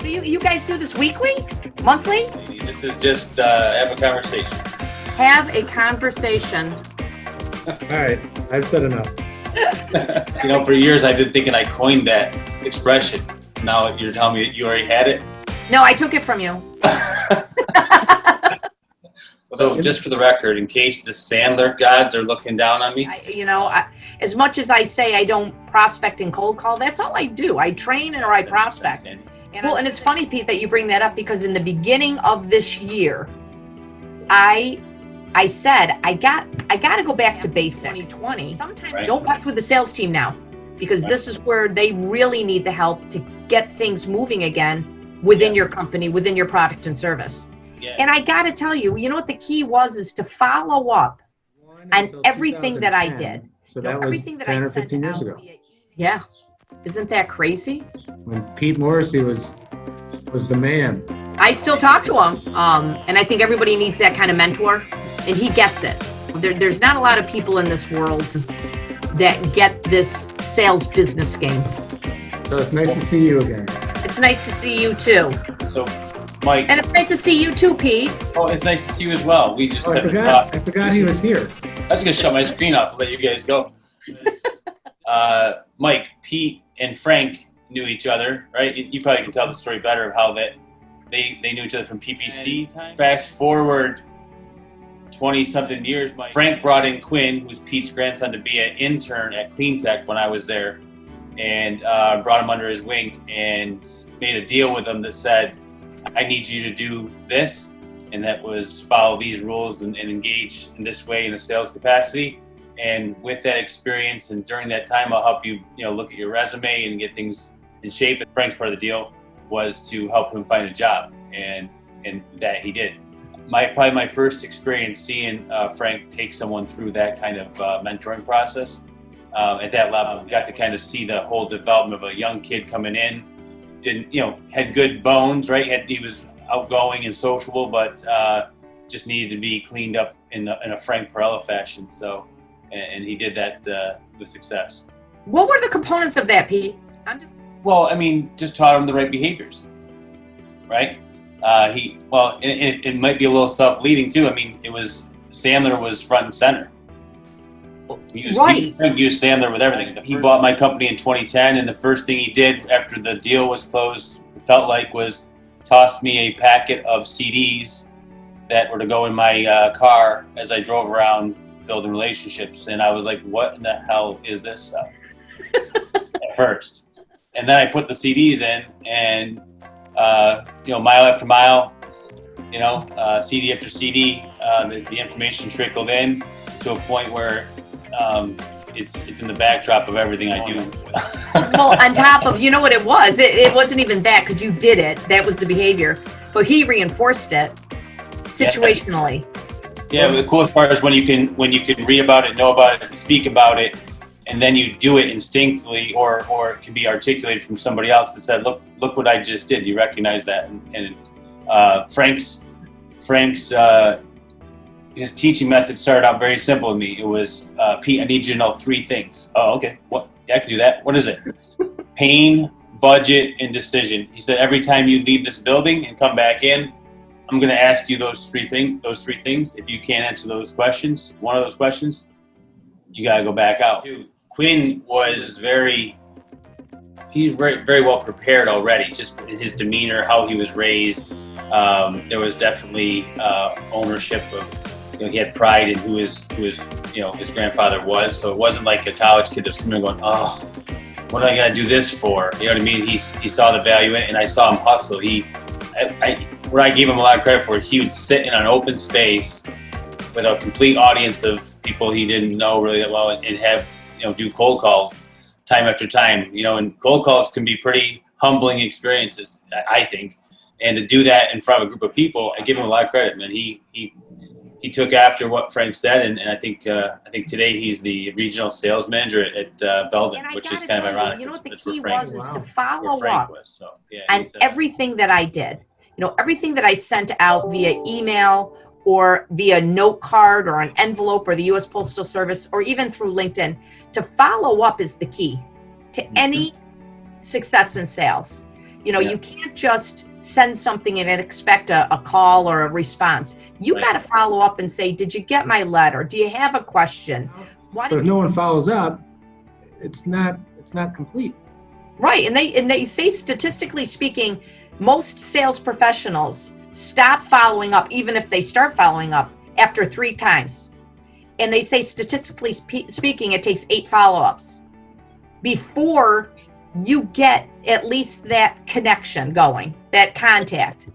So you guys do this weekly? Monthly? This is just have a conversation. Have a conversation. All right, I've said enough. You know, for years I've been thinking I coined that expression. Now you're telling me you already had it? No, I took it from you. So just for the record, in case the Sandler gods are looking down on me. As much as I say I don't prospect and cold call, that's all I do. I train or I prospect. And it's funny, Pete, that you bring that up, because in the beginning of this year, I said I got to go back to basics. 2020. Sometimes don't mess with the sales team now, because this is where they really need the help to get things moving again within your company, within your product and service. Yeah. And I got to tell you, you know what the key is to follow up on everything that I did. So that was 10 or 15 years ago. Yeah. Isn't that crazy? When Pete Morrissey was the man. I still talk to him. And I think everybody needs that kind of mentor, and he gets it. There's not a lot of people in this world that get this sales business game. So it's nice to see you again. It's nice to see you too. So, Mike. And it's nice to see you too, Pete. Oh, it's nice to see you as well. We just I forgot he was here. I was going to shut my screen off and let you guys go. Mike, Pete, and Frank knew each other, right? You probably can tell the story better of how that they knew each other from PPC. Fast forward 20-something years, Frank brought in Quinn, who's Pete's grandson, to be an intern at CleanTech when I was there, and brought him under his wing and made a deal with him that said, I need you to do this, and that was follow these rules and engage in this way in a sales capacity. And with that experience and during that time, I'll help you, look at your resume and get things in shape. And Frank's part of the deal was to help him find a job, and that he did. Probably my first experience seeing Frank take someone through that kind of mentoring process. At that level, got to kind of see the whole development of a young kid coming in. Had good bones, right? He was outgoing and sociable, but just needed to be cleaned up in a Frank Parillo fashion. So, and he did that with success. What were the components of that, Pete? Just taught him the right behaviors, right? It might be a little self-leading too. Sandler was front and center. He used Sandler with everything. He bought my company in 2010, and the first thing he did after the deal was closed, was tossed me a packet of CDs that were to go in my car as I drove around building relationships. And I was like, what in the hell is this stuff? At first. And then I put the CDs in, and mile after mile, CD after CD, the information trickled in to a point where it's in the backdrop of everything I do. Well, on top of, you know what it was? It wasn't even that, because you did it. That was the behavior. But he reinforced it situationally. Yeah, the coolest part is when you can read about it, know about it, speak about it, and then you do it instinctively, or it can be articulated from somebody else that said, look what I just did. You recognize that. And Frank's his teaching method started out very simple with me. It was, Pete, I need you to know 3 things. Oh, okay. What? Yeah, I can do that. What is it? Pain, budget, and decision. He said, every time you leave this building and come back in, I'm going to ask you those three things. If you can't answer those questions, one of those questions, you got to go back out. Quinn was very well prepared already, just his demeanor, how he was raised. There was definitely ownership of, he had pride in who his grandfather was. So it wasn't like a college kid that was coming and going, oh, what am I going to do this for? You know what I mean? He saw the value in it, and I saw him hustle. Where I gave him a lot of credit for it, he would sit in an open space with a complete audience of people he didn't know really that well, and have, do cold calls time after time, and cold calls can be pretty humbling experiences, I think. And to do that in front of a group of people, I give him a lot of credit, man. He took after what Frank said, and I think today he's the regional sales manager at Belden, which is kind of ironic. You know what the key was to follow up on everything that I did. everything that I sent out via email or via note card or an envelope or the U.S. Postal Service or even through LinkedIn, to follow up is the key to any success in sales. You can't just send something and expect a call or a response. You got to follow up and say, did you get my letter? Do you have a question? But if no one follows up, it's not complete. Right. And they say, statistically speaking, most sales professionals stop following up, even if they start following up, after 3 times. And they say, statistically speaking, it takes 8 follow-ups before you get at least that connection going, that contact.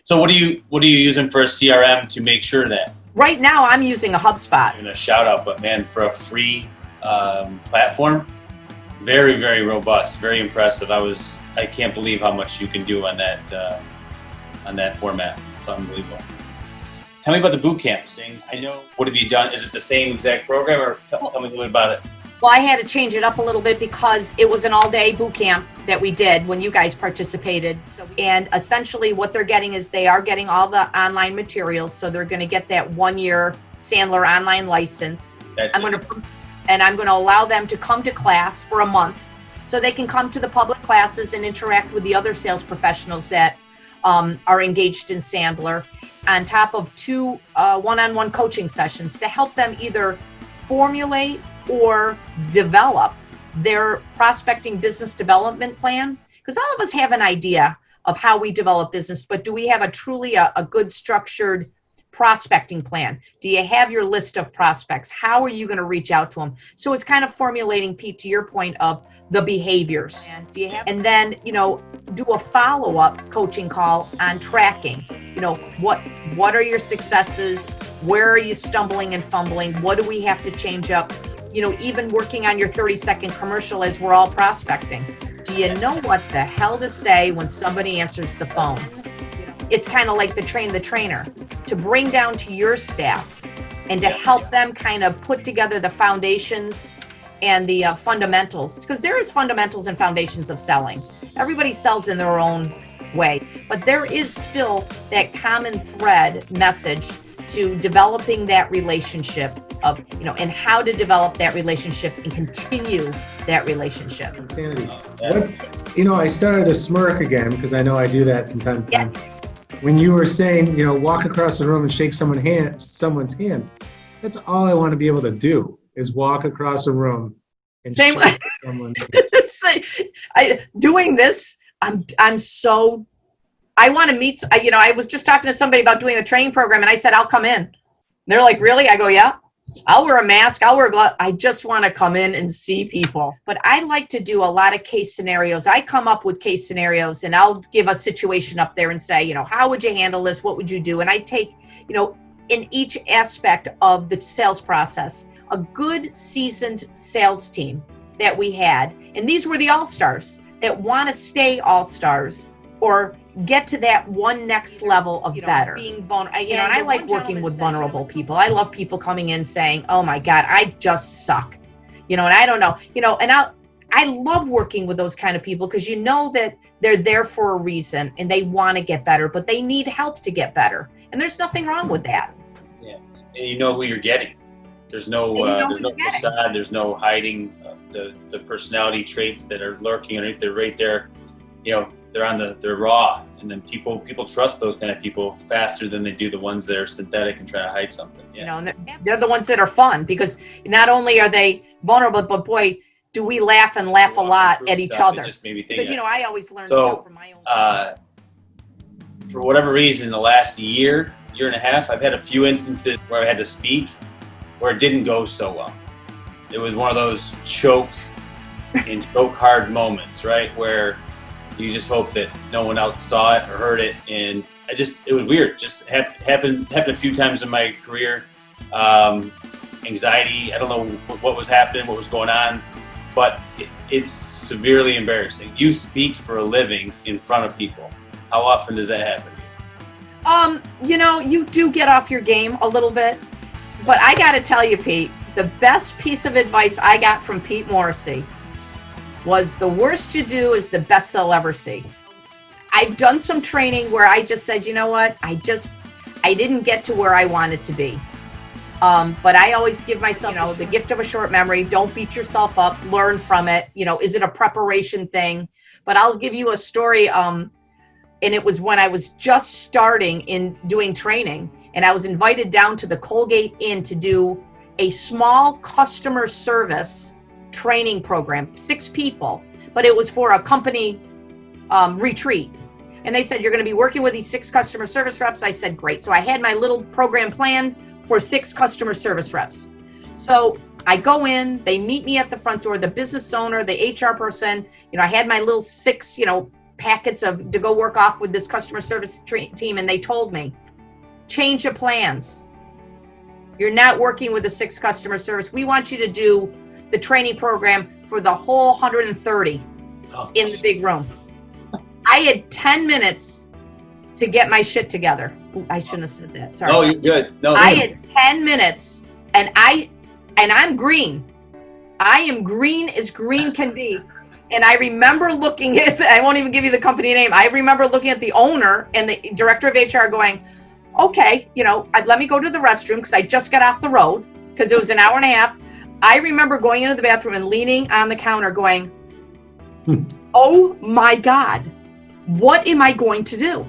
So what are you using for a CRM to make sure that? Right now, I'm using a HubSpot. Even a shout out, but man, for a free platform, very, very robust, very impressive. I can't believe how much you can do on that format. It's unbelievable. Tell me about the boot camp things. I know. What have you done? Is it the same exact program, or tell me a little bit about it? Well, I had to change it up a little bit because it was an all-day boot camp that we did when you guys participated. And essentially what they're getting is they are getting all the online materials. So they're going to get that 1-year Sandler online license. I'm going to allow them to come to class for a month so they can come to the public classes and interact with the other sales professionals that are engaged in Sandler, on top of 2 one-on-one coaching sessions to help them either formulate or develop their prospecting business development plan. Because all of us have an idea of how we develop business, but do we have truly a good structured prospecting plan? Do you have your list of prospects? How are you going to reach out to them? So it's kind of formulating, Pete, to your point of the behaviors. And then, do a follow-up coaching call on tracking. What are your successes? Where are you stumbling and fumbling? What do we have to change up? Even working on your 30-second commercial as we're all prospecting. Do you know what the hell to say when somebody answers the phone? It's kind of like the trainer, to bring down to your staff and to help them kind of put together the foundations and the fundamentals, because there is fundamentals and foundations of selling. Everybody sells in their own way, but there is still that common thread message to developing that relationship of, and how to develop that relationship and continue that relationship. Insanity. I started to smirk again because I know I do that from time to time. When you were saying, walk across the room and shake someone's hand, that's all I want to be able to do is walk across a room and shake someone's hand. Doing this, I want to meet, I was just talking to somebody about doing a training program and I said, I'll come in. They're like, really? I go, yeah. I'll wear a mask. I'll wear gloves. I just want to come in and see people. But I like to do a lot of case scenarios. I come up with case scenarios and I'll give a situation up there and say, how would you handle this? What would you do? And I take, in each aspect of the sales process, a good seasoned sales team that we had. And these were the all-stars that want to stay all-stars or get to that one next level of better. Being vulnerable, and I like working with vulnerable people. I love people coming in saying, "Oh my God, I just suck," and I don't know, and I love working with those kind of people because that they're there for a reason and they want to get better, but they need help to get better, and there's nothing wrong with that. Yeah, and you know who you're getting. There's no facade. There's no hiding the personality traits that are lurking underneath. They're right there. They're raw, and then people trust those kind of people faster than they do the ones that are synthetic and try to hide something. Yeah. And they're the ones that are fun because not only are they vulnerable, but boy, do we laugh a lot at each other. Just made me think because I always learn stuff from my own. For whatever reason, the last year and a half, I've had a few instances where I had to speak where it didn't go so well. It was one of those choke hard moments, right, where you just hope that no one else saw it or heard it, and it was weird. Just happened a few times in my career. Anxiety. I don't know what was happening, what was going on, but it's severely embarrassing. You speak for a living in front of people. How often does that happen? You do get off your game a little bit, but I got to tell you, Pete, the best piece of advice I got from Pete Morrissey was the worst you do is the best they'll ever see. I've done some training where I just said, you know what, I didn't get to where I wanted to be. But I always give myself, the gift of a short memory. Don't beat yourself up, learn from it. Is it a preparation thing? But I'll give you a story. And it was when I was just starting in doing training, and I was invited down to the Colgate Inn to do a small customer service training program, 6 people, but it was for a company retreat. And they said, you're going to be working with these 6 customer service reps. I said, great. So I had my little program plan for 6 customer service reps. So I go in, they meet me at the front door, the business owner, the HR person, I had my little 6, packets to go work off with this customer service team. And they told me, change your plans. You're not working with the 6 customer service. We want you to do the training program for the whole 130 in the big room. I had 10 minutes to get my shit together. Ooh, I shouldn't have said that. Sorry. No, you're good. No, I had 10 minutes and I'm green. I am green as green can be. And I remember looking at, I won't even give you the company name. I remember looking at the owner and the director of HR going, okay, let me go to the restroom because I just got off the road because it was an hour and a half. I remember going into the bathroom and leaning on the counter going, oh my God, what am I going to do?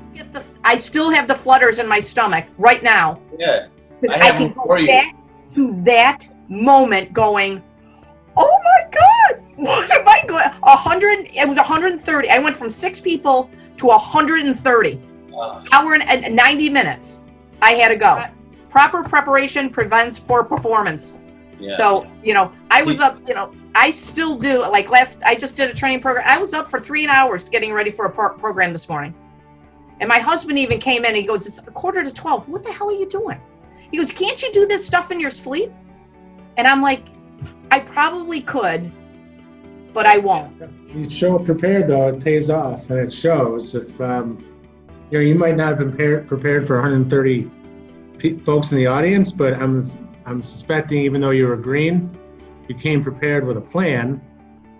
I still have the flutters in my stomach right now. Yeah. I can go back to that moment going, oh my God, what am I going? It was 130. I went from 6 people to 130. Hour and 90 minutes. I had to go. Proper preparation prevents poor performance. Yeah. So, I was up, I still do, I just did a training program. I was up for 3 hours getting ready for a program this morning. And my husband even came in and he goes, it's 11:45. What the hell are you doing? He goes, can't you do this stuff in your sleep? And I'm like, I probably could, but I won't. You show up prepared though, it pays off and it shows. If, you might not have been prepared for 130 folks in the audience, but I'm suspecting even though you were green, you came prepared with a plan.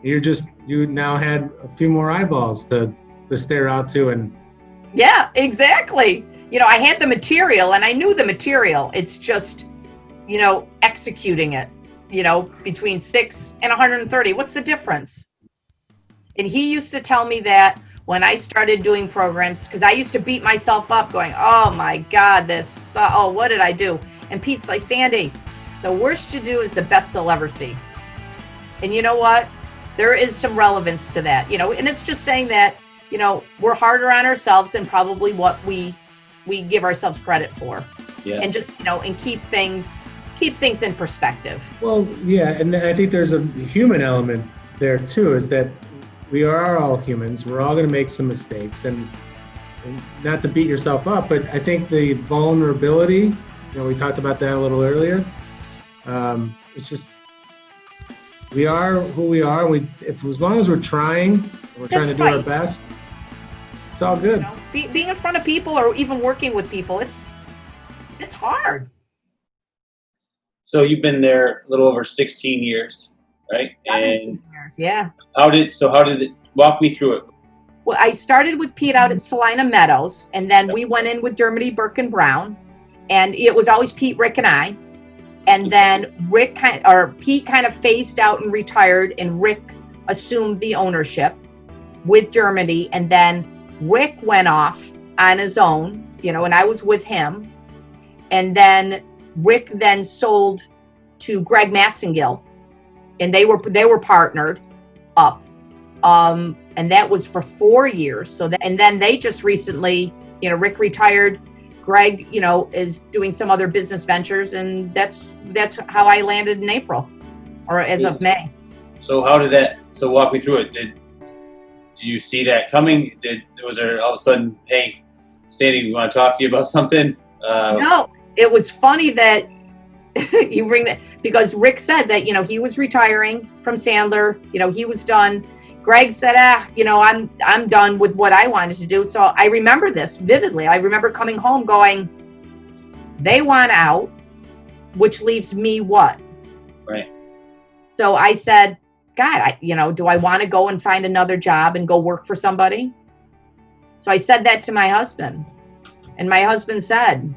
You now had a few more eyeballs to stare out to. And yeah, exactly. I had the material and I knew the material. It's just, executing it, between 6 and 130. What's the difference? And he used to tell me that when I started doing programs, because I used to beat myself up going, oh my God, what did I do? And Pete's like, Sandy, the worst you do is the best they'll ever see. And you know what? There is some relevance to that, and it's just saying that, we're harder on ourselves than probably what we give ourselves credit for. Yeah. And just, and keep things in perspective. Well, yeah. And I think there's a human element there too, is that we are all humans. We're all going to make some mistakes and not to beat yourself up, but I think the vulnerability, we talked about that a little earlier. It's just, we are who we are. As long as we're trying, we're trying to do our best, it's all good. Being in front of people or even working with people, it's hard. So you've been there a little over 16 years, right? 17 years, yeah. How did it, walk me through it? Well, I started with Pete out at Salina Meadows, and then we went in with Dermody, Burke, and Brown, and it was always Pete, Rick, and I. And then Pete kind of phased out and retired, and Rick assumed the ownership with Dermody, and then Rick went off on his own, and I was with him. And then Rick then sold to Greg Massengill, and they were partnered up. And that was for 4 years. And then they just recently, Rick retired. Greg, is doing some other business ventures, and that's how I landed in April, or as of May. So walk me through it. Did you see that coming? Was there all of a sudden, hey, Sandy, we want to talk to you about something? No, it was funny that you bring that, because Rick said that, he was retiring from Sandler, he was done. Greg said, I'm done with what I wanted to do. So I remember this vividly. I remember coming home going, they want out, which leaves me what? Right. So I said, God, do I want to go and find another job and go work for somebody? So I said that to my husband, and my husband said,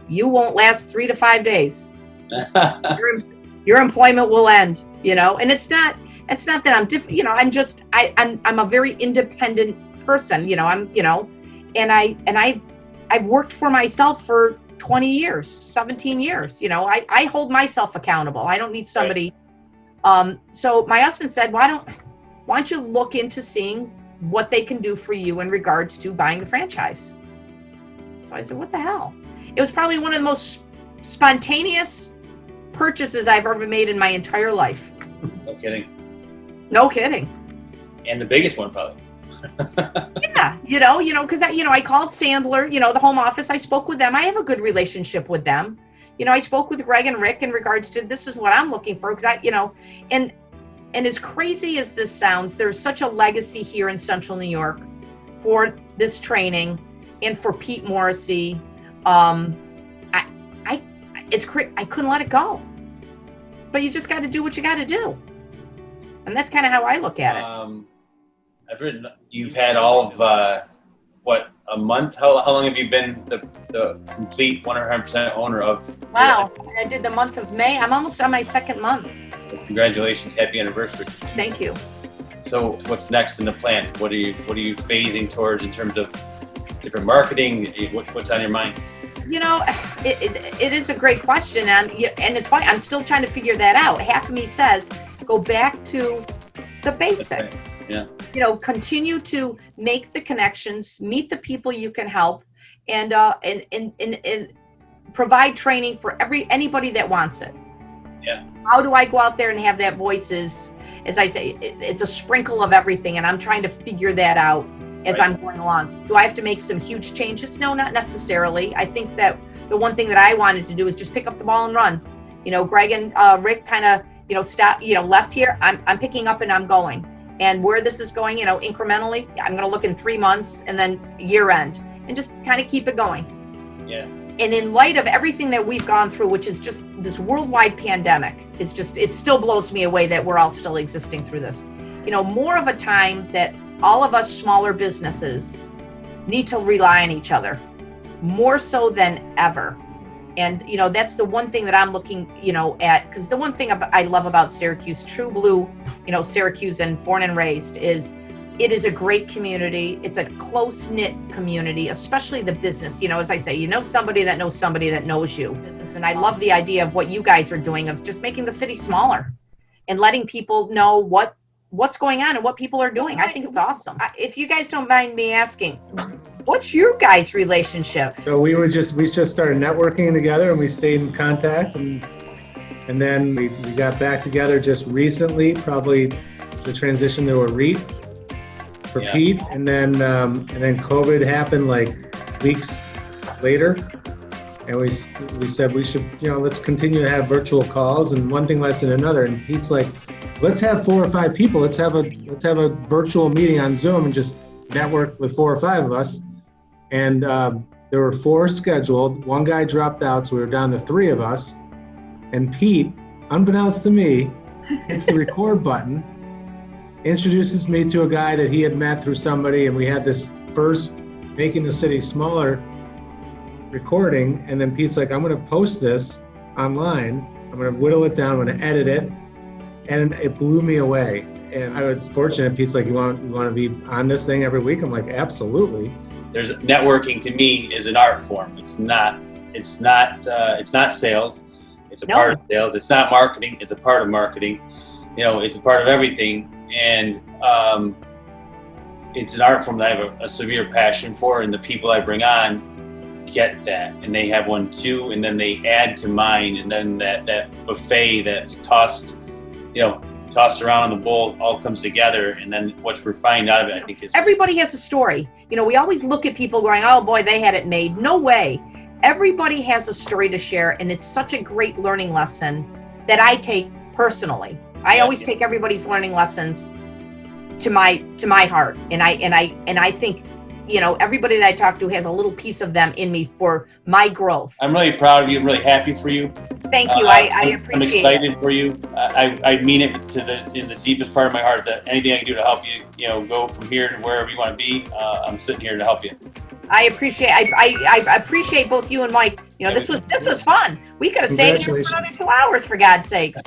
"You won't last 3 to 5 days. Your employment will end." And it's not that I'm different. I'm a very independent person. I've worked for myself for 20 years, 17 years. I hold myself accountable. I don't need somebody. Right. So my husband said, why don't you look into seeing what they can do for you in regards to buying a franchise? So I said, what the hell? It was probably one of the most spontaneous purchases I've ever made in my entire life. No kidding. No kidding. And the biggest one, probably. Yeah, because I called Sandler, the home office. I spoke with them. I have a good relationship with them. I spoke with Greg and Rick in regards to this is what I'm looking for, because and as crazy as this sounds, there's such a legacy here in Central New York for this training and for Pete Morrissey. I couldn't let it go. But you just got to do what you got to do, and that's kind of how I look at it. I've written. You've had all of a month? How long have you been the complete 100% owner of? Wow, I did the month of May. I'm almost on my second month. Well, congratulations, happy anniversary. Thank you. So, what's next in the plan? What are you phasing towards in terms of different marketing? What's on your mind? It is a great question, and it's funny. I'm still trying to figure that out. Half of me says go back to the basics. Yeah. Continue to make the connections, meet the people you can help, and provide training for anybody that wants it. Yeah. How do I go out there and have that voice? As I say, it's a sprinkle of everything, and I'm trying to figure that out as I'm going along. Do I have to make some huge changes? No, not necessarily. I think that the one thing that I wanted to do is just pick up the ball and run. Greg and Rick kind of, stop, left here. I'm picking up and I'm going. And where this is going, incrementally, I'm going to look in 3 months and then year end and just kind of keep it going. Yeah. And in light of everything that we've gone through, which is just this worldwide pandemic, it still blows me away that we're all still existing through this. More of a time that all of us smaller businesses need to rely on each other more so than ever. And, that's the one thing that I'm looking, at, because the one thing I love about Syracuse, true blue, Syracuse and born and raised, is it is a great community. It's a close-knit community, especially the business. As I say, somebody that knows somebody that knows you. And I love the idea of what you guys are doing of just making the city smaller and letting people know what's going on and what people are doing. I think it's awesome. If you guys don't mind me asking, what's your guys' relationship? So we just started networking together, and we stayed in contact, and then we got back together just recently, probably the transition to a REIT for Pete, and then COVID happened like weeks later, and we said we should, let's continue to have virtual calls, and one thing led to another, and Pete's like, let's have 4 or 5 people. Let's have a virtual meeting on Zoom and just network with 4 or 5 of us. And there were 4 scheduled. One guy dropped out, so we were down to 3 of us. And Pete, unbeknownst to me, hits the record button, introduces me to a guy that he had met through somebody, and we had this first Making the City Smaller recording. And then Pete's like, I'm going to post this online. I'm going to whittle it down. I'm going to edit it. And it blew me away. And I was fortunate. Pete's like, you want to be on this thing every week? I'm like, absolutely. There's networking to me is an art form. It's not sales. It's a part of sales. It's not marketing. It's a part of marketing. It's a part of everything. And it's an art form that I have a severe passion for. And the people I bring on get that. And they have one too. And then they add to mine. And then that buffet that's tossed around in the bowl all comes together, and then what we're finding out of it, I think, is everybody has a story. We always look at people going, oh boy, they had it made. No way. Everybody has a story to share, and it's such a great learning lesson that I take personally. I always take everybody's learning lessons to my heart, and I think you know, everybody that I talk to has a little piece of them in me for my growth. I'm really proud of you. I'm really happy for you. Thank you. I appreciate it. I'm excited for you. I mean it in the deepest part of my heart that anything I can do to help you, you know, go from here to wherever you want to be, I'm sitting here to help you. I appreciate both you and Mike. You know, this was fun. We could have stayed here for another 2 hours, for God's sakes.